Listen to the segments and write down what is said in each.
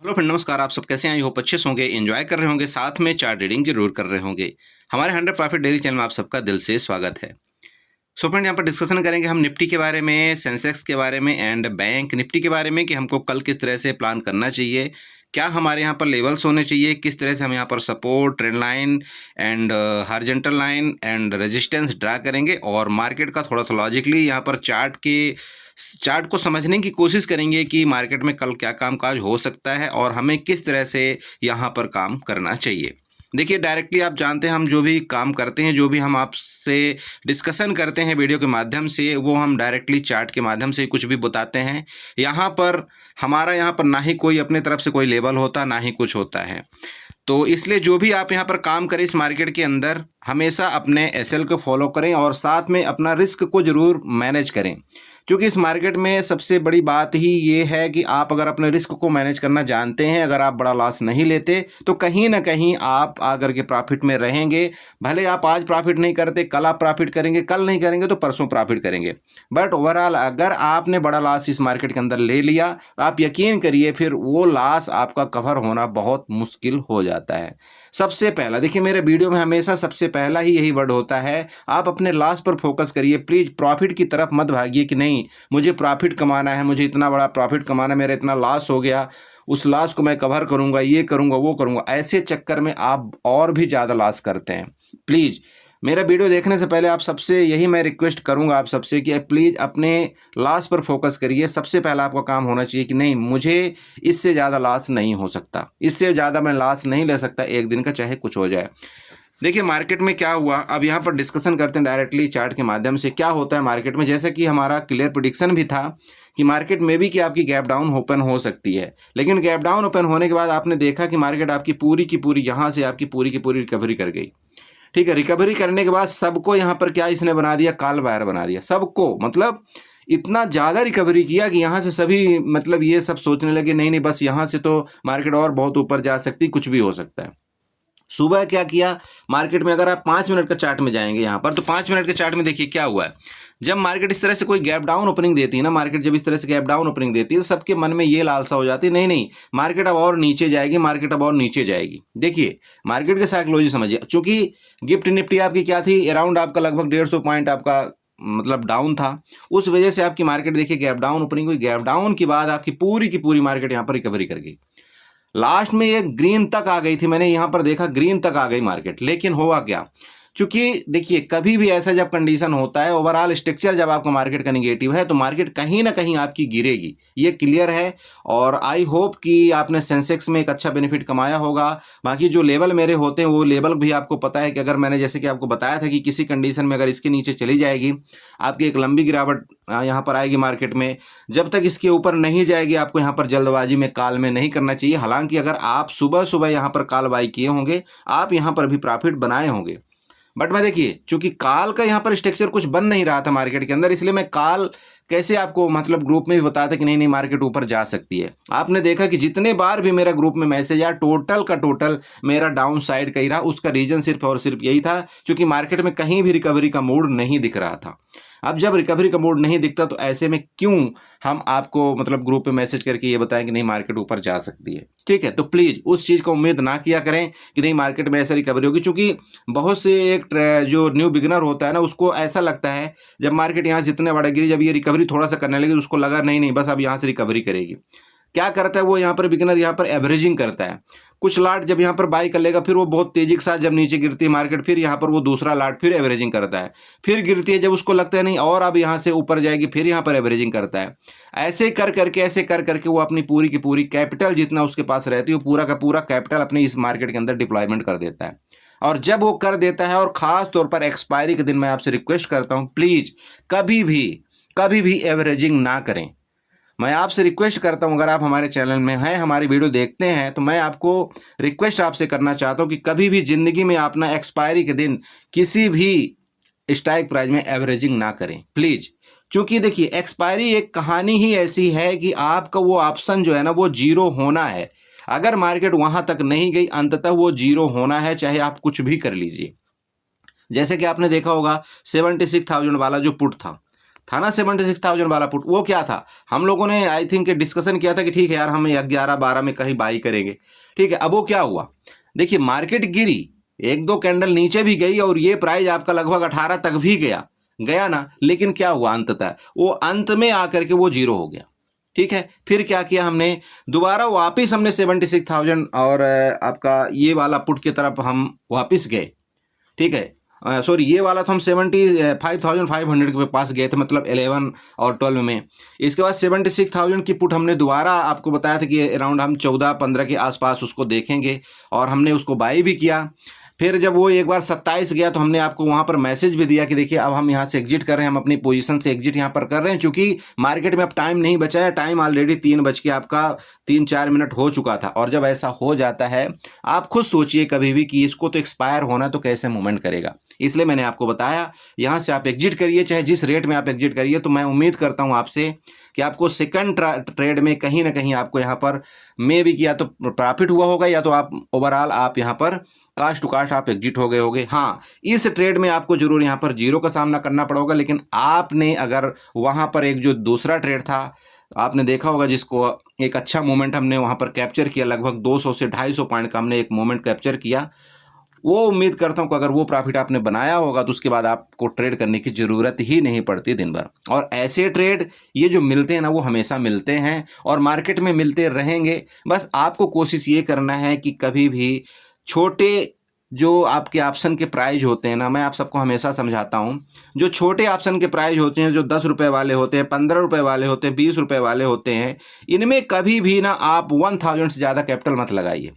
Hello friend, नमस्कार। आप सब कैसे हैं? आई होप अच्छे से होंगे, एंजॉय कर रहे होंगे, साथ में चार्ट रीडिंग जरूर कर रहे होंगे। हमारे 100 प्रॉफिट डेली चैनल में आप सबका दिल से स्वागत है। सो फ्रेंड, यहाँ पर डिस्कशन करेंगे हम निफ्टी के बारे में, सेंसेक्स के बारे में एंड बैंक निफ्टी के बारे में कि हमको कल किस तरह से प्लान करना चाहिए, क्या हमारे यहाँ पर लेवल्स होने चाहिए, किस तरह से हम यहाँ पर support, trend line and horizontal line and resistance draw करेंगे और मार्केट का थोड़ा सा लॉजिकली यहाँ पर चार्ट को समझने की कोशिश करेंगे कि मार्केट में कल क्या कामकाज हो सकता है और हमें किस तरह से यहाँ पर काम करना चाहिए। देखिए, डायरेक्टली आप जानते हैं हम जो भी काम करते हैं, जो भी हम आपसे डिस्कशन करते हैं वीडियो के माध्यम से, वो हम डायरेक्टली चार्ट के माध्यम से कुछ भी बताते हैं। यहाँ पर हमारा यहाँ पर ना ही कोई अपने तरफ से कोई लेवल होता, ना ही कुछ होता है। तो इसलिए जो भी आप यहाँ पर काम करें इस मार्केट के अंदर, हमेशा अपने एसएल को फॉलो करें और साथ में अपना रिस्क को ज़रूर मैनेज करें, क्योंकि इस मार्केट में सबसे बड़ी बात ही ये है कि आप अगर अपने रिस्क को मैनेज करना जानते हैं, अगर आप बड़ा लॉस नहीं लेते, तो कहीं ना कहीं आप आकर के प्रॉफिट में रहेंगे। भले आप आज प्रॉफिट नहीं करते, कल आप प्रॉफिट करेंगे, कल नहीं करेंगे तो परसों प्रॉफिट करेंगे, बट ओवरऑल अगर आपने बड़ा लॉस इस मार्केट के अंदर ले लिया, तो आप यकीन करिए फिर वो लॉस आपका कवर होना बहुत मुश्किल हो जाता है। सबसे पहला देखिए, मेरे वीडियो में हमेशा सबसे पहला ही यही वर्ड होता है, आप अपने लॉस पर फोकस करिए। प्लीज़ प्रॉफिट की तरफ मत भागिए कि नहीं मुझे प्रॉफिट कमाना है, मुझे इतना बड़ा प्रॉफिट कमाना है, मेरा इतना लॉस हो गया, उस लॉस को मैं कवर करूंगा, ये करूंगा, वो करूंगा। ऐसे चक्कर में आप और भी ज़्यादा लॉस करते हैं। प्लीज़ मेरा वीडियो देखने से पहले आप सबसे यही मैं रिक्वेस्ट करूंगा आप सबसे कि प्लीज़ अपने लॉस पर फोकस करिए। सबसे पहला आपका काम होना चाहिए कि नहीं, मुझे इससे ज़्यादा लॉस नहीं हो सकता, इससे ज़्यादा मैं लॉस नहीं ले सकता एक दिन का, चाहे कुछ हो जाए। देखिए मार्केट में क्या हुआ, अब यहाँ पर डिस्कशन करते हैं डायरेक्टली चार्ट के माध्यम से। क्या होता है मार्केट में, जैसे कि हमारा क्लियर प्रेडिक्शन भी था कि मार्केट में भी कि आपकी गैप डाउन ओपन हो सकती है, लेकिन गैप डाउन ओपन होने के बाद आपने देखा कि मार्केट आपकी पूरी की पूरी यहाँ से आपकी पूरी की पूरी रिकवरी कर गई। ठीक है, रिकवरी करने के बाद सबको यहाँ पर क्या इसने बना दिया, काल बायर बना दिया सबको। मतलब इतना ज़्यादा रिकवरी किया कि यहाँ से सभी मतलब ये सब सोचने लगे नहीं नहीं बस यहाँ से तो मार्केट और बहुत ऊपर जा सकती, कुछ भी हो सकता है। सुबह क्या किया मार्केट में, अगर आप 5 मिनट का चार्ट में जाएंगे यहाँ पर, तो 5 मिनट के चार्ट में देखिए क्या हुआ है। जब मार्केट इस तरह से कोई गैप डाउन ओपनिंग देती है ना, मार्केट जब इस तरह से गैप डाउन ओपनिंग देती है तो सबके मन में ये लालसा हो जाती है, नहीं नहीं मार्केट अब और नीचे जाएगी, मार्केट अब और नीचे जाएगी। देखिए मार्केट की साइकोलॉजी समझिए, चूंकि गिफ्ट निफ्टी आपकी क्या थी, अराउंड आपका लगभग 150 पॉइंट आपका मतलब डाउन था, उस वजह से आपकी मार्केट देखिए गैप डाउन ओपनिंग हुई। गैप डाउन के बाद आपकी पूरी की पूरी मार्केट यहाँ पर रिकवरी कर गई। लास्ट में ये ग्रीन तक आ गई थी, मैंने यहां पर देखा ग्रीन तक आ गई मार्केट, लेकिन हुआ क्या, क्योंकि देखिए कभी भी ऐसा जब कंडीशन होता है, ओवरऑल स्ट्रक्चर जब आपका मार्केट का निगेटिव है तो मार्केट कहीं ना कहीं आपकी गिरेगी, ये क्लियर है। और आई होप कि आपने सेंसेक्स में एक अच्छा बेनिफिट कमाया होगा। बाकी जो लेवल मेरे होते हैं वो लेवल भी आपको पता है कि अगर मैंने जैसे कि आपको बताया था कि किसी कंडीशन में अगर इसके नीचे चली जाएगी, आपकी एक लंबी गिरावट यहाँ पर आएगी मार्केट में। जब तक इसके ऊपर नहीं जाएगी आपको यहाँ पर जल्दबाजी में काल में नहीं करना चाहिए। हालांकि अगर आप सुबह सुबह यहाँ पर काल बाई किए होंगे, आप यहाँ पर भी प्रॉफिट बनाए होंगे, बट मैं देखिए चूंकि काल का यहाँ पर स्ट्रक्चर कुछ बन नहीं रहा था मार्केट के अंदर, इसलिए मैं काल कैसे आपको मतलब ग्रुप में भी बताया था कि नहीं नहीं मार्केट ऊपर जा सकती है। आपने देखा कि जितने बार भी मेरा ग्रुप में मैसेज आया, टोटल का टोटल मेरा डाउन साइड का ही रहा। उसका रीजन सिर्फ और सिर्फ यही था क्योंकि मार्केट में कहीं भी रिकवरी का मूड नहीं दिख रहा था। अब जब रिकवरी का मूड नहीं दिखता तो ऐसे में क्यों हम आपको मतलब ग्रुप पे मैसेज करके ये बताएं कि नहीं मार्केट ऊपर जा सकती है। ठीक है, तो प्लीज़ उस चीज़ को उम्मीद ना किया करें कि नहीं मार्केट में ऐसा रिकवरी होगी, क्योंकि बहुत से एक जो न्यू बिगिनर होता है ना, उसको ऐसा लगता है जब मार्केट यहाँ से इतने बड़ा गिरी, जब ये रिकवरी थोड़ा सा करने लगी, उसको लगा नहीं नहीं बस अब यहाँ से रिकवरी करेगी। क्या करता है वो यहाँ पर बिगिनर, यहाँ पर एवरेजिंग करता है। कुछ लाट जब यहाँ पर बाई कर लेगा, फिर वो बहुत तेजी के साथ जब नीचे गिरती है मार्केट, फिर यहाँ पर वो दूसरा लाट फिर एवरेजिंग करता है, फिर गिरती है, जब उसको लगता है नहीं और अब यहाँ से ऊपर जाएगी, फिर यहाँ पर एवरेजिंग करता है। ऐसे कर करके वो अपनी पूरी की पूरी कैपिटल जितना उसके पास रहती है, वो पूरा का पूरा कैपिटल अपने इस मार्केट के अंदर डिप्लॉयमेंट कर देता है। और जब वो कर देता है, और ख़ास तौर पर एक्सपायरी के दिन, मैं आपसे रिक्वेस्ट करता हूँ प्लीज़ कभी भी एवरेजिंग ना करें। मैं आपसे रिक्वेस्ट करता हूं, अगर आप हमारे चैनल में हैं, हमारी वीडियो देखते हैं, तो मैं आपको रिक्वेस्ट आपसे करना चाहता हूं कि कभी भी ज़िंदगी में आप ना एक्सपायरी के दिन किसी भी स्ट्राइक प्राइस में एवरेजिंग ना करें प्लीज़। क्योंकि देखिए एक्सपायरी एक कहानी ही ऐसी है कि आपका वो ऑप्शन जो है ना वो जीरो होना है। अगर मार्केट वहां तक नहीं गई, अंततः वो जीरो होना है, चाहे आप कुछ भी कर लीजिए। जैसे कि आपने देखा होगा 76,000 वाला जो पुट था, था ना 76,000 वाला पुट, वो क्या था, हम लोगों ने आई थिंक डिस्कशन किया था कि ठीक है यार हम 11-12 में कहीं बाई करेंगे, ठीक है। अब वो क्या हुआ, देखिए मार्केट गिरी, 1-2 कैंडल नीचे भी गई और ये प्राइस आपका लगभग 18 तक भी गया ना, लेकिन क्या हुआ अंततः, वो अंत में आकर के वो जीरो हो गया, ठीक है। फिर क्या किया हमने, दोबारा वापस हमने 76,000 और आपका ये वाला पुट की तरफ हम वापस गए, ठीक है। सॉरी ये वाला तो हम 75,500 के पास गए थे, मतलब 11 और 12 में। इसके बाद 76,000 की पुट हमने दोबारा आपको बताया था कि अराउंड हम 14-15 के आसपास उसको देखेंगे और हमने उसको बाई भी किया। फिर जब वो एक बार 27 गया तो हमने आपको वहाँ पर मैसेज भी दिया कि देखिए अब हम यहाँ से एग्जिट कर रहे हैं, हम अपनी पोजीशन से एग्जिट यहाँ पर कर रहे हैं, क्योंकि मार्केट में अब टाइम नहीं बचा है, टाइम ऑलरेडी 3 मिनट हो चुका था। और जब ऐसा हो जाता है, आप खुद सोचिए कभी भी कि इसको तो एक्सपायर होना तो कैसे मूवमेंट करेगा, इसलिए मैंने आपको बताया यहाँ से आप एग्जिट करिए, चाहे जिस रेट में आप एग्जिट करिए। तो मैं उम्मीद करता हूँ आपसे कि आपको सेकंड ट्रेड में कहीं ना कहीं आपको यहाँ पर मे भी किया तो प्रॉफिट हुआ होगा, या तो आप ओवरऑल आप यहाँ पर कास्ट टू कास्ट आप एग्जिट हो गए होंगे। हाँ, इस ट्रेड में आपको जरूर यहाँ पर जीरो का सामना करना पड़ा होगा, लेकिन आपने अगर वहाँ पर एक जो दूसरा ट्रेड था आपने देखा होगा, जिसको एक अच्छा मोमेंट हमने वहाँ पर कैप्चर किया, लगभग 200 से 250 पॉइंट का हमने एक मोमेंट कैप्चर किया, वो उम्मीद करता हूँ कि अगर वो प्रॉफिट आपने बनाया होगा तो उसके बाद आपको ट्रेड करने की ज़रूरत ही नहीं पड़ती दिन भर। और ऐसे ट्रेड ये जो मिलते हैं ना, वो हमेशा मिलते हैं और मार्केट में मिलते रहेंगे। बस आपको कोशिश ये करना है कि कभी भी छोटे जो आपके ऑप्शन के प्राइस होते हैं ना, मैं आप सबको हमेशा समझाता हूँ, जो छोटे ऑप्शन के प्राइस होते हैं, जो 10 रुपये वाले होते हैं, 15 रुपये वाले होते हैं, 20 रुपये वाले होते हैं, इनमें कभी भी ना आप 1000 से ज़्यादा कैपिटल मत लगाइए।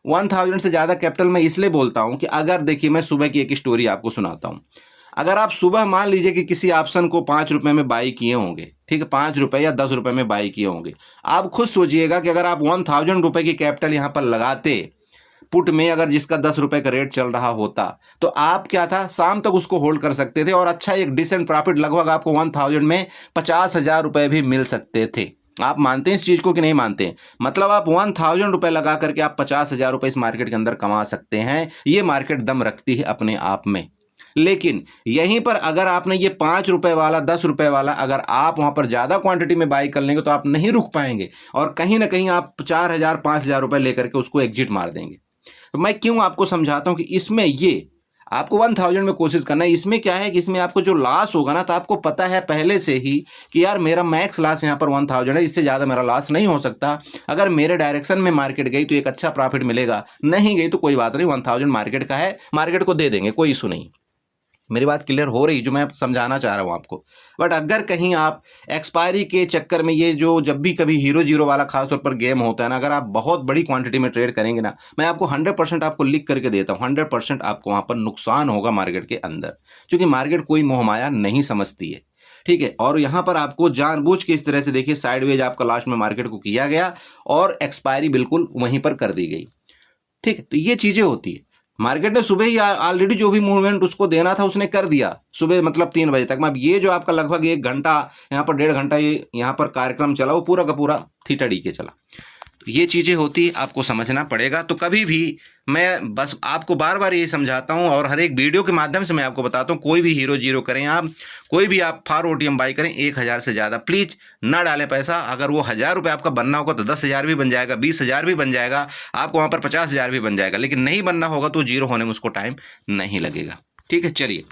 1000 से ज़्यादा कैपिटल मैं इसलिए बोलता हूँ कि अगर देखिए, मैं सुबह की एक स्टोरी आपको सुनाता हूँ। अगर आप सुबह मान लीजिए कि किसी ऑप्शन को 5 रुपये में बाई किए होंगे, ठीक है, 5 रुपये या 10 रुपये में बाई किए होंगे, आप खुद सोचिएगा कि अगर आप 1000 रुपये की कैपिटल यहाँ पर लगाते पुट में, अगर जिसका 10 रुपये का रेट चल रहा होता, तो आप क्या था, शाम तक उसको होल्ड कर सकते थे और अच्छा एक डिसेंट प्रॉफिट लगभग आपको 1000 में 50,000 रुपये भी मिल सकते थे। आप मानते हैं इस चीज़ को कि नहीं मानते? मतलब आप 1000 रुपये लगा करके आप 50,000 रुपये इस मार्केट के अंदर कमा सकते हैं। ये मार्केट दम रखती है अपने आप में। लेकिन यहीं पर अगर आपने ये 5 रुपये वाला, 10 रुपये वाला अगर आप वहाँ पर ज़्यादा क्वांटिटी में बाई कर लेंगे तो आप नहीं रुक पाएंगे और कहीं ना कहीं आप 4,000 5,000 रुपये लेकर के उसको एग्जिट मार देंगे। तो मैं क्यों आपको समझाता हूँ कि इसमें ये आपको 1000 में कोशिश करना है। इसमें क्या है कि इसमें आपको जो लॉस होगा ना, तो आपको पता है पहले से ही कि यार मेरा मैक्स लॉस यहाँ पर 1000 है, इससे ज़्यादा मेरा लॉस नहीं हो सकता। अगर मेरे डायरेक्शन में मार्केट गई तो एक अच्छा प्रॉफिट मिलेगा, नहीं गई तो कोई बात नहीं, 1000 मार्केट का है, मार्केट को दे देंगे, कोई इशू नहीं। मेरी बात क्लियर हो रही जो मैं समझाना चाह रहा हूँ आपको। बट अगर कहीं आप एक्सपायरी के चक्कर में, ये जो जब भी कभी हीरो जीरो वाला खासतौर पर गेम होता है ना, अगर आप बहुत बड़ी क्वांटिटी में ट्रेड करेंगे ना, मैं आपको 100% आपको लिख करके देता हूँ, 100% आपको वहाँ पर नुकसान होगा मार्केट के अंदर, क्योंकि मार्केट कोई मोहमाया नहीं समझती है, ठीक है। और यहाँ पर आपको जानबूझ के इस तरह से देखिए साइडवेज आपका लास्ट में मार्केट को किया गया और एक्सपायरी बिल्कुल वहीं पर कर दी गई, ठीक है। तो ये चीज़ें होती है। मार्केट ने सुबह ही ऑलरेडी जो भी मूवमेंट उसको देना था उसने कर दिया, सुबह मतलब 3 बजे तक में। अब ये जो आपका लगभग 1 घंटा यहाँ पर 1.5 घंटा ये यहाँ पर कार्यक्रम चला, वो पूरा का पूरा थीटा डी के चला। तो ये चीज़ें होती, आपको समझना पड़ेगा। तो कभी भी मैं बस आपको बार बार ये समझाता हूँ और हर एक वीडियो के माध्यम से मैं आपको बताता हूँ, कोई भी हीरो जीरो करें आप, कोई भी आप फार ओटीएम बाई करें, 1000 से ज़्यादा प्लीज़ ना डालें पैसा। अगर वो 1000 रुपये आपका बनना होगा तो 10,000 भी बन जाएगा, 20,000 भी बन जाएगा, आपको वहाँ पर 50,000 भी बन जाएगा, लेकिन नहीं बनना होगा तो जीरो होने में उसको टाइम नहीं लगेगा, ठीक है। चलिए,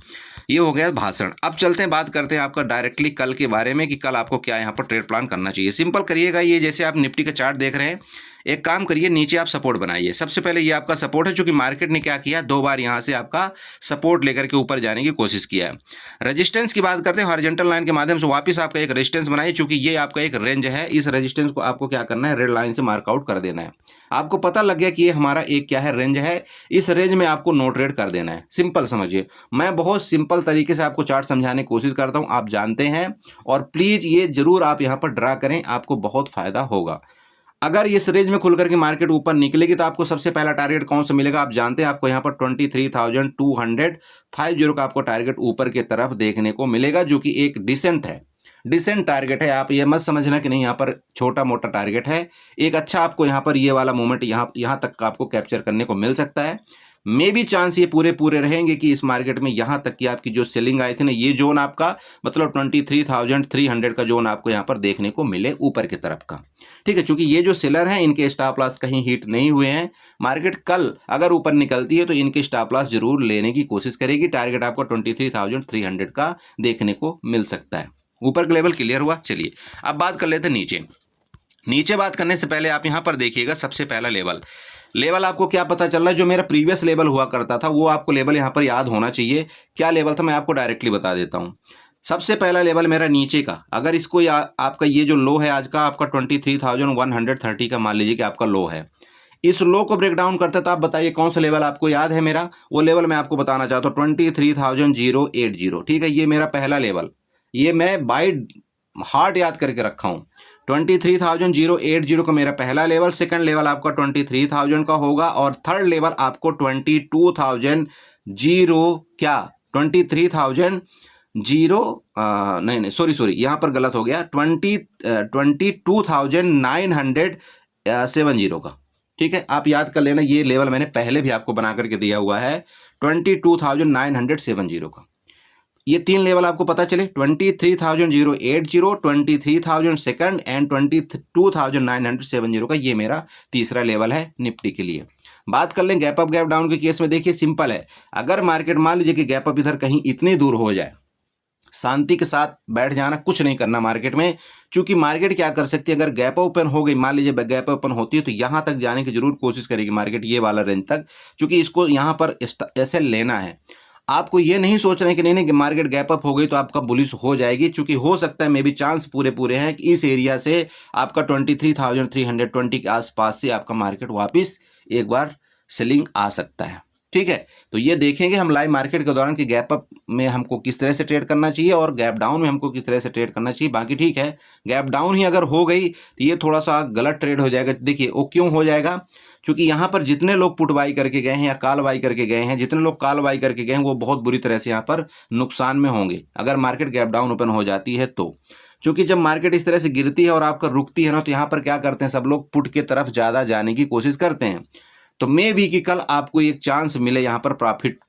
ये हो गया भाषण। अब चलते हैं, बात करते हैं आपका डायरेक्टली कल के बारे में कि कल आपको क्या यहाँ पर ट्रेड प्लान करना चाहिए। सिंपल करिएगा, ये जैसे आप निफ्टी का चार्ट देख रहे हैं, एक काम करिए, नीचे आप सपोर्ट बनाइए। सबसे पहले ये आपका सपोर्ट है, चूंकि मार्केट ने क्या किया, 2 बार यहाँ से आपका सपोर्ट लेकर के ऊपर जाने की कोशिश किया है। रेजिस्टेंस की बात करते हैं, हॉरिजॉन्टल लाइन के माध्यम से वापस आपका एक रेजिस्टेंस बनाइए, चूंकि ये आपका एक रेंज है। इस रेजिस्टेंस को आपको क्या करना है, रेड लाइन से मार्कआउट कर देना है। आपको पता लग गया कि ये हमारा एक क्या है, रेंज है, इस रेंज में आपको नो ट्रेड कर देना है। सिंपल समझिए, मैं बहुत सिंपल तरीके से आपको चार्ट समझाने की कोशिश करता हूँ, आप जानते हैं। और प्लीज़ ये जरूर आप यहाँ पर ड्रा करें, आपको बहुत फायदा होगा। अगर इस रेंज में खुल करके मार्केट ऊपर निकलेगी तो आपको सबसे पहला टारगेट कौन सा मिलेगा, आप जानते हैं, आपको यहाँ पर 23,250 का आपको टारगेट ऊपर की तरफ देखने को मिलेगा, जो कि एक डिसेंट है, डिसेंट टारगेट है। आप ये मत समझना कि नहीं यहाँ पर छोटा मोटा टारगेट है, एक अच्छा आपको यहाँ पर ये वाला मूवमेंट यहाँ तक का आपको कैप्चर करने को मिल सकता है। मे भी चांस ये पूरे पूरे रहेंगे कि इस मार्केट में यहाँ तक कि आपकी जो सेलिंग आई थी ना, ये जोन आपका मतलब 23,300 का जोन आपको यहाँ पर देखने को मिले ऊपर की तरफ का। ठीक है, क्योंकि ये जो सेलर हैं इनके स्टॉप लॉस कहीं हिट नहीं हुए हैं। मार्केट कल अगर ऊपर निकलती है तो इनके स्टॉप लॉस जरूर लेने की कोशिश करेगी। टारगेट आपको 23,300 का देखने को मिल सकता है। ऊपर का लेवल क्लियर हुआ। चलिए अब बात कर लेते हैं नीचे बात करने से पहले आप यहाँ पर देखिएगा सबसे पहला लेवल आपको क्या पता चल रहा है, जो मेरा प्रीवियस लेवल हुआ करता था वो आपको लेवल यहाँ पर याद होना चाहिए। क्या लेवल था मैं आपको डायरेक्टली बता देता हूँ। सबसे पहला लेवल मेरा नीचे का, अगर इसको आपका ये जो लो है आज का आपका 23,130 का मान लीजिए कि आपका लो है, इस लो को ब्रेक डाउन करते तो आप बताइए कौन सा लेवल आपको याद है। मेरा वो लेवल मैं आपको बताना चाहता हूँ 23,080। ठीक है, ये मेरा पहला लेवल, ये मैं बाय हार्ट याद करके रखा हूँ। 23,080 का मेरा पहला लेवल, सेकंड लेवल आपका 23,000 का होगा और थर्ड लेवल आपको 22,000 क्या 23,000 नहीं सॉरी यहाँ पर गलत हो गया, 22,970 का। ठीक है, आप याद कर लेना, ये लेवल मैंने पहले भी आपको बना करके दिया हुआ है 22,970 का। ये तीन लेवल आपको पता चले 23,080, 23,000 सेकंड एंड 22,970 का, ये मेरा तीसरा लेवल है निफ्टी के लिए। बात कर लें गैप अप गैप डाउन के केस में। देखिए सिंपल है, अगर मार्केट मान लीजिए कि गैप अप इधर कहीं इतनी दूर हो जाए, शांति के साथ बैठ जाना, कुछ नहीं करना मार्केट में। क्योंकि मार्केट क्या कर सकती है, अगर गैप ओपन हो गई, मान लीजिए गैप ओपन होती है तो यहां तक जाने की जरूर कोशिश करेगी मार्केट, ये वाला रेंज तक, क्योंकि इसको यहां पर ऐसे लेना है। आपको ये नहीं सोचना है कि नहीं मार्केट गैप अप हो गई तो आपका बुलिश हो जाएगी, क्योंकि हो सकता है मे भी चांस पूरे हैं कि इस एरिया से आपका 23,320 के आसपास से आपका मार्केट वापस एक बार सेलिंग आ सकता है। ठीक है, तो ये देखेंगे हम लाइव मार्केट के दौरान कि गैप अप में हमको किस तरह से ट्रेड करना चाहिए और गैप डाउन में हमको किस तरह से ट्रेड करना चाहिए। बाकी ठीक है, गैप डाउन ही अगर हो गई तो ये थोड़ा सा गलत ट्रेड हो जाएगा। देखिए वो क्यों हो जाएगा, क्योंकि यहाँ पर जितने लोग पुट बाई करके गए हैं या कॉल बाई करके गए हैं, जितने लोग कॉल बाई करके गए हैं वो बहुत बुरी तरह से यहाँ पर नुकसान में होंगे अगर मार्केट गैप डाउन ओपन हो जाती है तो। क्योंकि जब मार्केट इस तरह से गिरती है और आपका रुकती है ना, तो यहाँ पर क्या करते हैं सब लोग पुट के तरफ ज़्यादा जाने की कोशिश करते हैं। तो मे भी कि कल आपको एक चांस मिले यहाँ पर प्रॉफिट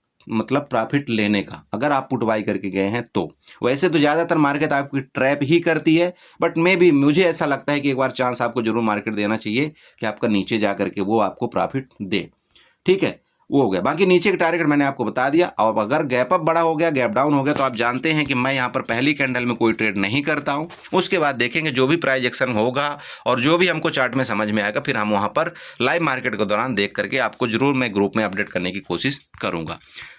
लेने का, अगर आप पुट बाई करके गए हैं तो। वैसे तो ज़्यादातर मार्केट आपकी ट्रैप ही करती है, बट मे भी मुझे ऐसा लगता है कि एक बार चांस आपको जरूर मार्केट देना चाहिए कि आपका नीचे जा करके वो आपको प्रॉफिट दे। ठीक है, वो हो गया। बाकी नीचे का टारगेट मैंने आपको बता दिया। और अगर गैप अप बड़ा हो गया, गैप डाउन हो गया, तो आप जानते हैं कि मैं यहाँ पर पहली कैंडल में कोई ट्रेड नहीं करता हूँ। उसके बाद देखेंगे जो भी प्राइस एक्शन होगा और जो भी हमको चार्ट में समझ में आएगा, फिर हम वहाँ पर लाइव मार्केट के दौरान देख करके आपको जरूर मैं ग्रुप में अपडेट करने की कोशिश करूँगा।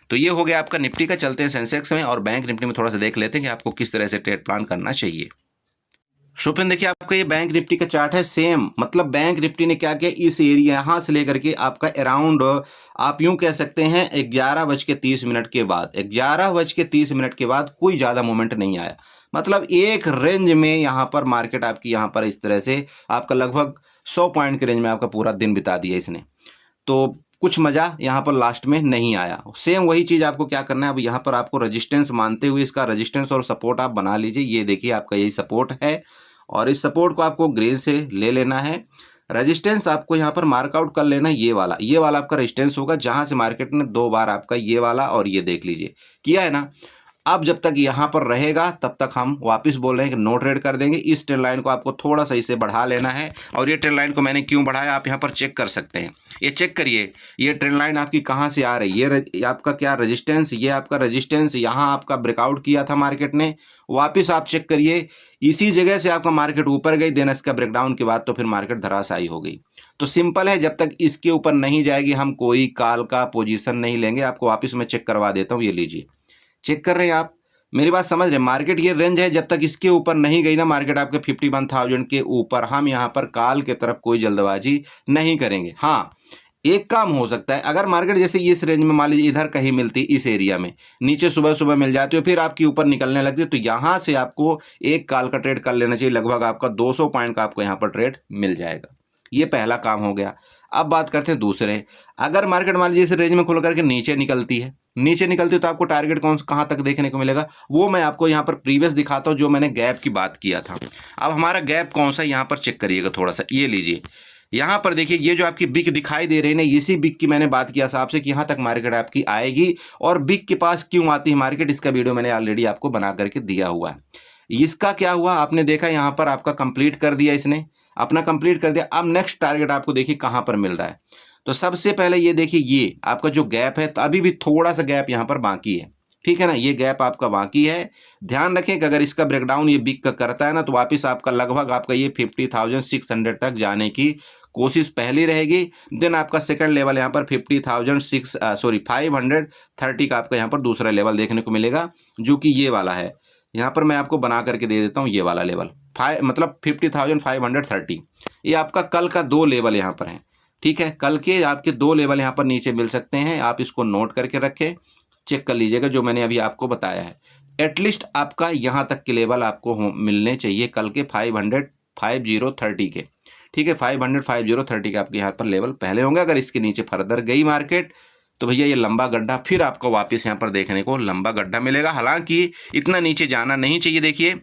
तो ये हो गया आपका निफ्टी का। चलते हैं सेंसेक्स में और बैंक निफ्टी में थोड़ा सा देख लेते हैं कि आपको किस तरह से ट्रेड प्लान करना चाहिए। शोपिन देखिए आपका ये बैंक निफ्टी का चार्ट है सेम, मतलब बैंक निफ्टी ने क्या किया, इस एरिया यहाँ से लेकर के आपका अराउंड आप यूं कह सकते हैं 11:30 के बाद 11:30 के बाद कोई ज़्यादा मूवमेंट नहीं आया। मतलब एक रेंज में यहाँ पर मार्केट आपकी यहाँ पर इस तरह से आपका लगभग 100 पॉइंट के रेंज में आपका पूरा दिन बिता दिया इसने। तो कुछ मज़ा यहाँ पर लास्ट में नहीं आया। सेम वही चीज़ आपको क्या करना है, अब यहाँ पर आपको रेजिस्टेंस मानते हुए इसका रेजिस्टेंस और सपोर्ट आप बना लीजिए। ये देखिए आपका यही सपोर्ट है और इस सपोर्ट को आपको ग्रीन से ले लेना है। रेजिस्टेंस आपको यहाँ पर मार्कआउट कर लेना, ये वाला आपका रेजिस्टेंस होगा, जहाँ से मार्केट ने 2 बार आपका ये वाला और ये देख लीजिए किया है ना। अब जब तक यहाँ पर रहेगा तब तक हम वापस बोल रहे हैं कि नो ट्रेड कर देंगे। इस ट्रेंड लाइन को आपको थोड़ा सा इसे बढ़ा लेना है और ये ट्रेंड लाइन को मैंने क्यों बढ़ाया आप यहाँ पर चेक कर सकते हैं। ये चेक करिए, ये ट्रेंड लाइन आपकी कहाँ से आ रही है, ये आपका क्या रेजिस्टेंस, ये आपका रेजिस्टेंस यहाँ आपका ब्रेकआउट किया था मार्केट ने, वापस आप चेक करिए इसी जगह से आपका मार्केट ऊपर गई, देन इसका ब्रेकडाउन के बाद तो फिर मार्केट धराशायी हो गई। तो सिंपल है, जब तक इसके ऊपर नहीं जाएगी हम कोई कॉल का पोजीशन नहीं लेंगे। आपको वापस मैं चेक करवा देता हूँ, ये लीजिए, चेक कर रहे हैं आप, मेरी बात समझ रहे हैं। मार्केट ये रेंज है, जब तक इसके ऊपर नहीं गई ना मार्केट आपके 51,000 के ऊपर, हम यहाँ पर कॉल के तरफ कोई जल्दबाजी नहीं करेंगे। हाँ, एक काम हो सकता है, अगर मार्केट जैसे इस रेंज में मान लीजिए इधर कहीं मिलती, इस एरिया में नीचे सुबह सुबह मिल जाती है, फिर आपकी ऊपर निकलने लगती है, तो यहाँ से आपको एक कॉल का ट्रेड कर लेना चाहिए। लगभग आपका 200 पॉइंट का आपको यहाँ पर ट्रेड मिल जाएगा। ये पहला काम हो गया। अब बात करते हैं दूसरे, अगर मार्केट मान लीजिए इस रेंज में खुल करके नीचे निकलती है तो आपको टारगेट कहाँ तक देखने को मिलेगा, वो मैं आपको यहाँ पर प्रीवियस दिखाता हूँ, जो मैंने गैप की बात किया था। अब हमारा गैप कौन सा यहाँ पर चेक करिएगा थोड़ा सा, ये लीजिए, यहाँ पर देखिए ये जो आपकी बिक दिखाई दे रही है ना, इसी बिक की मैंने बात किया था आपसे कि यहाँ तक मार्केट आपकी आएगी और बिक के पास क्यों आती है मार्केट, इसका वीडियो मैंने ऑलरेडी आपको बना करके दिया हुआ है। इसका क्या हुआ आपने देखा, यहाँ पर आपका कंप्लीट कर दिया, इसने अपना कंप्लीट कर दिया। अब नेक्स्ट टारगेट आपको देखिए कहाँ पर मिल रहा है। तो सबसे पहले ये देखिए ये आपका जो गैप है, तो अभी भी थोड़ा सा गैप यहाँ पर बाकी है, ठीक है ना, ये गैप आपका बाकी है। ध्यान रखें कि अगर इसका ब्रेकडाउन ये बिग का करता है ना, तो वापस आपका लगभग आपका ये 50,600 तक जाने की कोशिश पहली रहेगी। देन आपका सेकंड लेवल यहाँ पर 530 का आपका यहाँ पर दूसरा लेवल देखने को मिलेगा, जो कि ये वाला है। यहाँ पर मैं आपको बना करके दे देता हूँ, ये वाला लेवल मतलब 50,530, ये आपका कल का 2 लेवल यहाँ पर है, ठीक है। कल के आपके 2 लेवल यहाँ पर नीचे मिल सकते हैं, आप इसको नोट करके रखें, चेक कर लीजिएगा जो मैंने अभी आपको बताया है। एटलीस्ट आपका यहाँ तक के लेवल आपको मिलने चाहिए कल के 500-5030 के, ठीक है। 500-5030 के आपके यहाँ पर लेवल पहले होंगे। अगर इसके नीचे फर्दर गई मार्केट तो भैया ये लंबा गड्ढा फिर आपको वापस यहाँ पर देखने को लंबा गड्ढा मिलेगा। हालांकि इतना नीचे जाना नहीं चाहिए। देखिए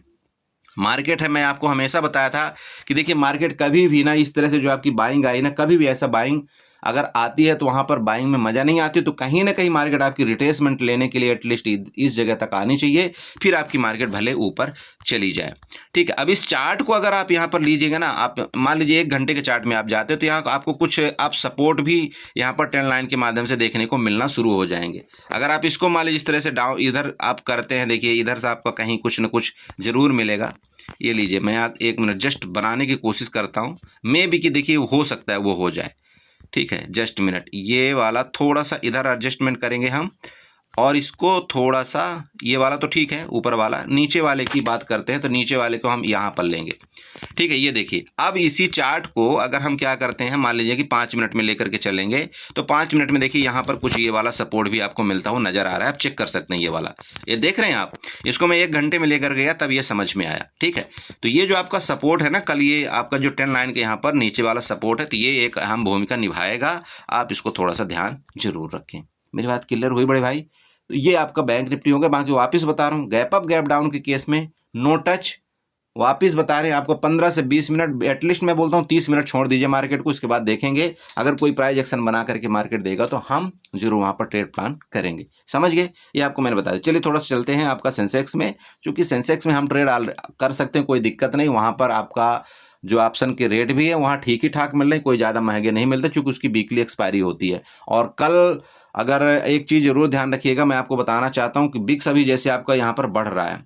मार्केट है, मैं आपको हमेशा बताया था कि देखिए मार्केट कभी भी ना इस तरह से जो आपकी बाइंग आई ना, कभी भी ऐसा बाइंग अगर आती है तो वहाँ पर बाइंग में मज़ा नहीं आती। तो कहीं ना कहीं मार्केट आपकी रिट्रेसमेंट लेने के लिए एटलीस्ट इस जगह तक आनी चाहिए, फिर आपकी मार्केट भले ऊपर चली जाए, ठीक है। अब इस चार्ट को अगर आप यहाँ पर लीजिएगा ना, आप मान लीजिए 1 घंटे के चार्ट में आप जाते हो तो यहाँ आपको कुछ आप सपोर्ट भी यहाँ पर ट्रेंड लाइन के माध्यम से देखने को मिलना शुरू हो जाएंगे। अगर आप इसको मान लीजिए इस तरह से डाउन इधर आप करते हैं, देखिए इधर से आपका कहीं कुछ ना कुछ ज़रूर मिलेगा। ये लीजिए, मैं 1 मिनट जस्ट बनाने की कोशिश करता हूँ, मे भी कि देखिए हो सकता है वो हो जाए, ठीक है। जस्ट मिनट, ये वाला थोड़ा सा इधर एडजस्टमेंट करेंगे हम, और इसको थोड़ा सा, ये वाला तो ठीक है, ऊपर वाला, नीचे वाले की बात करते हैं तो नीचे वाले को हम यहाँ पर लेंगे, ठीक है। ये देखिए अब इसी चार्ट को अगर हम क्या करते हैं, मान लीजिए कि 5 मिनट में लेकर के चलेंगे तो 5 मिनट में देखिए यहाँ पर कुछ ये वाला सपोर्ट भी आपको मिलता हुआ नजर आ रहा है। आप चेक कर सकते हैं, ये वाला, ये देख रहे हैं आप, इसको मैं 1 घंटे में लेकर गया तब ये समझ में आया, ठीक है। तो ये जो आपका सपोर्ट है ना, कल ये आपका जो ट्रेंड लाइन के यहाँ पर नीचे वाला सपोर्ट है, तो ये एक अहम भूमिका निभाएगा। आप इसको थोड़ा सा ध्यान जरूर रखें। मेरी बात क्लियर हुई बड़े भाई? तो ये आपका बैंक निफ्टी होगा। बाकी वापस बता रहा हूँ, गैप अप गैप डाउन के केस में नो टच। वापस बता रहे हैं आपको 15 से 20 मिनट, एटलीस्ट मैं बोलता हूँ 30 मिनट छोड़ दीजिए मार्केट को। इसके बाद देखेंगे अगर कोई प्राइस एक्शन बना करके मार्केट देगा तो हम जरूर वहाँ पर ट्रेड प्लान करेंगे। समझ गए? ये आपको मैंने बताया। चलिए थोड़ा सा चलते हैं आपका सेंसेक्स में। चूंकि सेंसेक्स में हम ट्रेड कर सकते हैं, कोई दिक्कत नहीं। वहाँ पर आपका जो ऑप्शन के रेट भी है वहाँ ठीक ही ठाक मिल रहे हैं, कोई ज़्यादा महंगे नहीं मिलते, चूँकि उसकी वीकली एक्सपायरी होती है। और कल अगर एक चीज़ जरूर ध्यान रखिएगा, मैं आपको बताना चाहता हूँ कि बिक्स अभी जैसे आपका यहाँ पर बढ़ रहा है,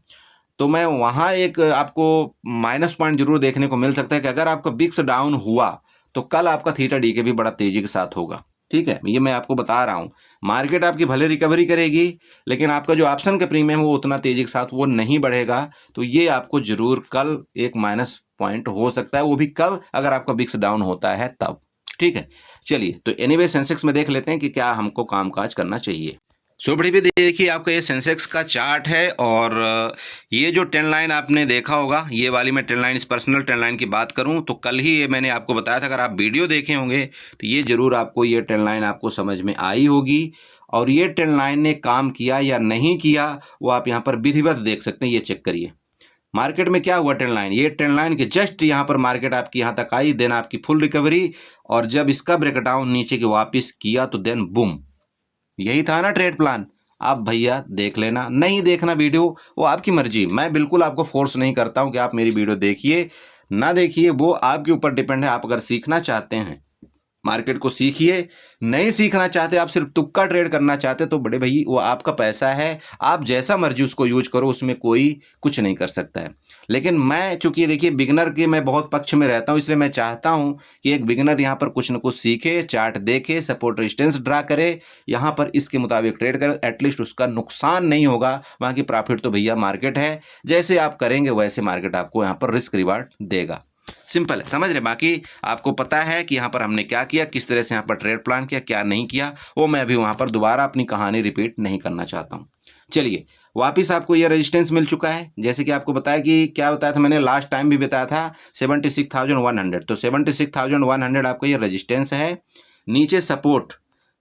तो मैं वहाँ एक आपको माइनस पॉइंट जरूर देखने को मिल सकता है कि अगर आपका बिक्स डाउन हुआ तो कल आपका थीटा डी के भी बड़ा तेजी के साथ होगा, ठीक है। ये मैं आपको बता रहा हूँ, मार्केट आपकी भले रिकवरी करेगी लेकिन आपका जो ऑप्शन का प्रीमियम है वो उतना तेजी के साथ वो नहीं बढ़ेगा। तो ये आपको जरूर कल एक माइनस पॉइंट हो सकता है, वो भी कब, अगर आपका बिक्स डाउन होता है तब, ठीक है। चलिए तो एनीवे सेंसेक्स में देख लेते हैं कि क्या हमको कामकाज करना चाहिए। सो बड़ी भी देखिए आपका ये सेंसेक्स का चार्ट है, और ये जो ट्रेंड लाइन आपने देखा होगा, ये वाली मैं ट्रेंड लाइन, इस पर्सनल ट्रेंड लाइन की बात करूं तो कल ही ये मैंने आपको बताया था। अगर आप वीडियो देखे होंगे तो ये जरूर आपको ये ट्रेंड लाइन आपको समझ में आई होगी। और ये ट्रेंड लाइन ने काम किया या नहीं किया वो आप यहाँ पर विधिवत देख सकते हैं। ये चेक करिए मार्केट में क्या हुआ। ट्रेंड लाइन, ये ट्रेंड लाइन के जस्ट यहाँ पर मार्केट आपकी यहाँ तक आई, देन आपकी फुल रिकवरी, और जब इसका ब्रेकडाउन नीचे के वापस किया तो देन बूम, यही था ना ट्रेड प्लान। आप भैया देख लेना, नहीं देखना वीडियो वो आपकी मर्जी। मैं बिल्कुल आपको फोर्स नहीं करता हूं कि आप मेरी वीडियो देखिए ना देखिए, वो आपके ऊपर डिपेंड है। आप अगर सीखना चाहते हैं मार्केट को सीखिए, नहीं सीखना चाहते, आप सिर्फ तुक्का ट्रेड करना चाहते तो बड़े भाई वो आपका पैसा है, आप जैसा मर्जी उसको यूज करो, उसमें कोई कुछ नहीं कर सकता है। लेकिन मैं चूंकि देखिए बिगिनर के मैं बहुत पक्ष में रहता हूं, इसलिए मैं चाहता हूं कि एक बिगिनर यहाँ पर कुछ न कुछ सीखे, चार्ट देखे, सपोर्ट रेजिस्टेंस ड्रा करे, यहाँ पर इसके मुताबिक ट्रेड करे, एटलीस्ट उसका नुकसान नहीं होगा। बाकी प्रॉफिट तो भैया मार्केट है, जैसे आप करेंगे वैसे मार्केट आपको यहाँ पर रिस्क रिवार्ड देगा। सिंपल है, समझ रहे। बाकी आपको पता है कि यहाँ पर हमने क्या किया, किस तरह से यहाँ पर ट्रेड प्लान किया, क्या नहीं किया, वो मैं अभी वहाँ पर दोबारा अपनी कहानी रिपीट नहीं करना चाहता हूँ। चलिए वापिस आपको ये रेजिस्टेंस मिल चुका है, जैसे कि आपको बताया कि क्या बताया था मैंने, लास्ट टाइम भी बताया था 76,100। तो 76,100 आपका ये रेजिस्टेंस है। नीचे सपोर्ट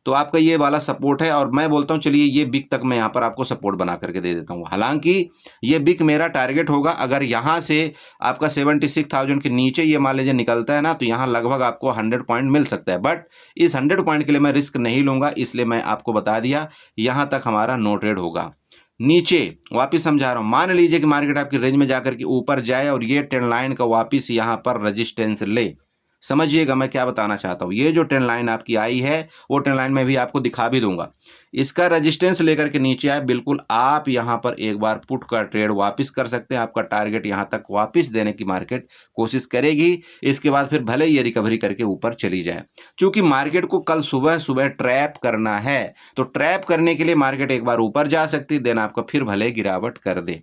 तो आपका ये वाला सपोर्ट है और मैं बोलता हूँ चलिए ये बिग तक मैं यहाँ पर आपको सपोर्ट बना करके दे देता हूँ। हालांकि ये बिग मेरा टारगेट होगा, अगर यहाँ से आपका 76,000 के नीचे ये मान लीजिए निकलता है ना, तो यहाँ लगभग आपको 100 पॉइंट मिल सकता है, बट इस 100 पॉइंट के लिए मैं रिस्क नहीं लूँगा, इसलिए मैं आपको बता दिया यहाँ तक हमारा नो ट्रेड होगा। नीचे वापस समझा रहा हूँ, मान लीजिए कि मार्केट आपकी रेंज में जाकर के ऊपर जाए और ये ट्रेंड लाइन का वापस यहाँ पर रेजिस्टेंस ले। समझिएगा मैं क्या बताना चाहता हूँ, ये जो ट्रेंड लाइन आपकी आई है वो ट्रेंड लाइन में भी आपको दिखा भी दूंगा, इसका रेजिस्टेंस लेकर के नीचे आए, बिल्कुल आप यहाँ पर एक बार पुट का ट्रेड वापस कर सकते हैं। आपका टारगेट यहाँ तक वापस देने की मार्केट कोशिश करेगी, इसके बाद फिर भले ये रिकवरी करके ऊपर चली जाए। क्योंकि मार्केट को कल सुबह सुबह ट्रैप करना है, तो ट्रैप करने के लिए मार्केट एक बार ऊपर जा सकती है, देन आपका फिर भले गिरावट कर दे।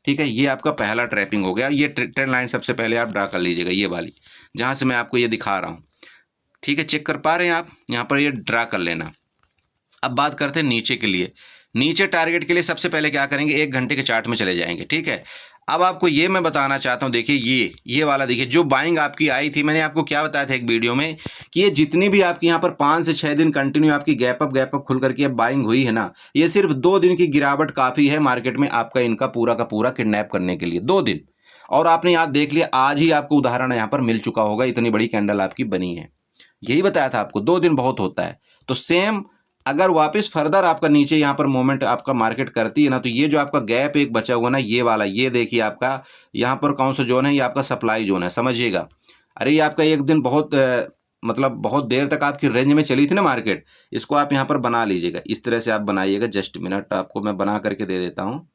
ठीक है, ये आपका पहला ट्रैपिंग हो गया। ये ट्रेंड लाइन सबसे पहले आप ड्रा कर लीजिएगा, ये वाली जहाँ से मैं आपको ये दिखा रहा हूँ। ठीक है, चेक कर पा रहे हैं आप, यहाँ पर ये ड्रा कर लेना। अब बात करते हैं नीचे के लिए। नीचे टारगेट के लिए सबसे पहले क्या करेंगे, 1 घंटे के चार्ट में चले जाएंगे। ठीक है, अब आपको ये मैं बताना चाहता हूँ, देखिए ये वाला देखिए, जो बाइंग आपकी आई थी, मैंने आपको क्या बताया था एक वीडियो में कि ये जितनी भी आपकी यहाँ पर 5 से 6 दिन कंटिन्यू आपकी गैप अप खुल करके बाइंग हुई है ना, ये सिर्फ 2 दिन की गिरावट काफ़ी है मार्केट में आपका इनका पूरा का पूरा किडनैप करने के लिए। 2 दिन, और आपने यहाँ देख लिया, आज ही आपको उदाहरण यहाँ पर मिल चुका होगा, इतनी बड़ी कैंडल आपकी बनी है। यही बताया था आपको, 2 दिन बहुत होता है। तो सेम अगर वापस फर्दर आपका नीचे यहाँ पर मोमेंट आपका मार्केट करती है ना, तो ये जो आपका गैप एक बचा हुआ ना, ये वाला, ये देखिए आपका यहाँ पर कौन सा जोन है, ये आपका सप्लाई जोन है, समझिएगा। अरे ये आपका एक दिन बहुत मतलब बहुत देर तक आपकी रेंज में चली थी ना मार्केट, इसको आप यहाँ पर बना लीजिएगा, इस तरह से आप बनाइएगा। जस्ट मिनट, आपको मैं बना करके दे देता हूँ।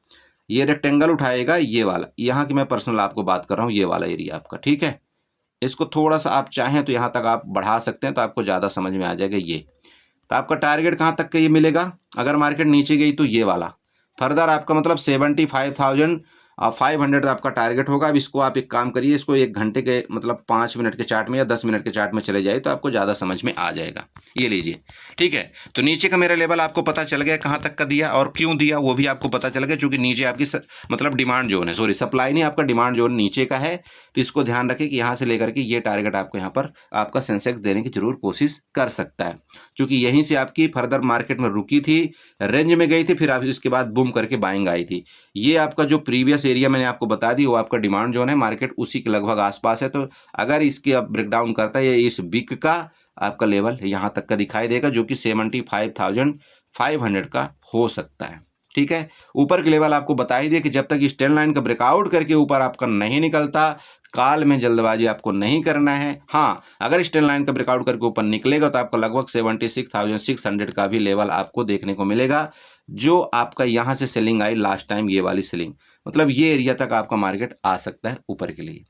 ये रेक्टेंगल उठाएगा, ये वाला, यहाँ की मैं पर्सनल आपको बात कर रहा हूँ, ये वाला एरिया आपका। ठीक है, इसको थोड़ा सा आप चाहें तो यहाँ तक आप बढ़ा सकते हैं, तो आपको ज़्यादा समझ में आ जाएगा। ये तो आपका टारगेट कहाँ तक का ये मिलेगा, अगर मार्केट नीचे गई तो ये वाला, फर्दर आपका मतलब 75,500 आपका टारगेट होगा। अब इसको आप एक काम करिए, इसको 1 घंटे के मतलब 5 मिनट के चार्ट में या 10 मिनट के चार्ट में चले जाए तो आपको ज़्यादा समझ में आ जाएगा। ये लीजिए, ठीक है। तो नीचे का मेरा लेवल आपको पता चल गया कहाँ तक का दिया और क्यों दिया, वो भी आपको पता चल गया, क्योंकि नीचे आपकी मतलब डिमांड जोन है, सॉरी सप्लाई नहीं, आपका डिमांड जोन नीचे का है। तो इसको ध्यान रखें कि यहाँ से लेकर के ये टारगेट आपको यहाँ पर आपका सेंसेक्स देने की जरूर कोशिश कर सकता है, क्योंकि यहीं से आपकी फर्दर मार्केट में रुकी थी, रेंज में गई थी, फिर आप इसके बाद बूम करके बाइंग आई थी। ये आपका जो प्रीवियस एरिया मैंने आपको बता दी, वो आपका डिमांड जोन है, मार्केट उसी के लगभग आसपास है। तो अगर इसके अब ब्रेकडाउन करता है, इस बिग का आपका लेवल यहाँ तक का दिखाई देगा, जो कि 75,500 का हो सकता है। ठीक है, ऊपर के लेवल आपको बता ही दिया कि जब तक इस ट्रेंड लाइन का ब्रेकआउट करके ऊपर आपका नहीं निकलता, काल में जल्दबाजी आपको नहीं करना है। हाँ, अगर इस ट्रेंड लाइन का ब्रेकआउट करके ऊपर निकलेगा तो आपका लगभग 76,600 का भी लेवल आपको देखने को मिलेगा, जो आपका यहाँ से सेलिंग आई लास्ट टाइम, ये वाली सेलिंग, मतलब ये एरिया तक आपका मार्केट आ सकता है ऊपर के लिए।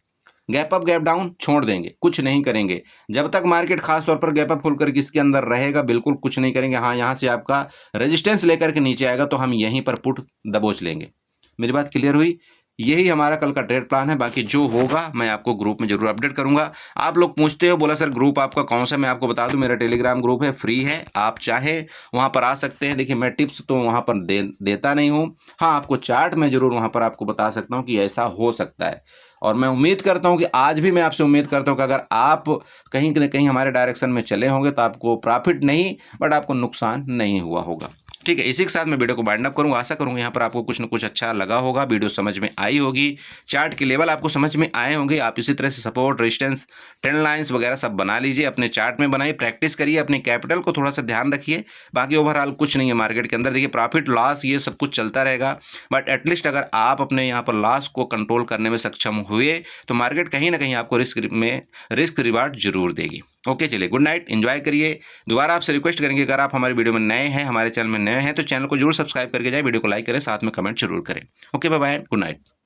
गैप अप गैप डाउन छोड़ देंगे, कुछ नहीं करेंगे जब तक मार्केट खास तौर पर गैप अप खुल कर इसके अंदर रहेगा, बिल्कुल कुछ नहीं करेंगे। हाँ, यहाँ से आपका रेजिस्टेंस लेकर के नीचे आएगा तो हम यहीं पर पुट दबोच लेंगे। मेरी बात क्लियर हुई? यही हमारा कल का ट्रेड प्लान है। बाकी जो होगा मैं आपको ग्रुप में जरूर अपडेट करूंगा। आप लोग पूछते हो, बोला सर ग्रुप आपका कौन सा, मैं आपको बता दूं, मेरा टेलीग्राम ग्रुप है, फ्री है, आप चाहे वहां पर आ सकते हैं। देखिए, मैं टिप्स तो वहां पर देता नहीं हूं, हाँ आपको चार्ट में जरूर वहां पर आपको बता सकता हूं कि ऐसा हो सकता है। और मैं उम्मीद करता हूं कि आज भी मैं आपसे उम्मीद करता हूं कि अगर आप कहीं न कहीं हमारे डायरेक्शन में चले होंगे तो आपको प्रॉफिट नहीं, बट आपको नुकसान नहीं हुआ होगा। ठीक है, इसी के साथ मैं वीडियो को वाइंड अप करूंगा। आशा करूंगा यहाँ पर आपको कुछ न कुछ अच्छा लगा होगा, वीडियो समझ में आई होगी, चार्ट के लेवल आपको समझ में आए होंगे। आप इसी तरह से सपोर्ट, रेजिस्टेंस, ट्रेंड लाइंस वगैरह सब बना लीजिए, अपने चार्ट में बनाइए, प्रैक्टिस करिए, अपने कैपिटल को थोड़ा सा ध्यान रखिए। बाकी ओवरऑल कुछ नहीं है मार्केट के अंदर, देखिए प्रॉफिट लॉस ये सब कुछ चलता रहेगा, बट एटलीस्ट अगर आप अपने यहाँ पर लॉस को कंट्रोल करने में सक्षम हुए तो मार्केट कहीं ना कहीं आपको रिस्क रिवार्ड जरूर देगी। ओके, चलिए गुड नाइट, एंजॉय करिए। दोबारा आपसे रिक्वेस्ट करेंगे, अगर आप हमारे वीडियो में नए हैं, हमारे चैनल में नए हैं, तो चैनल को जरूर सब्सक्राइब करके जाएं, वीडियो को लाइक करें, साथ में कमेंट जरूर करें। Okay, bye bye, good night.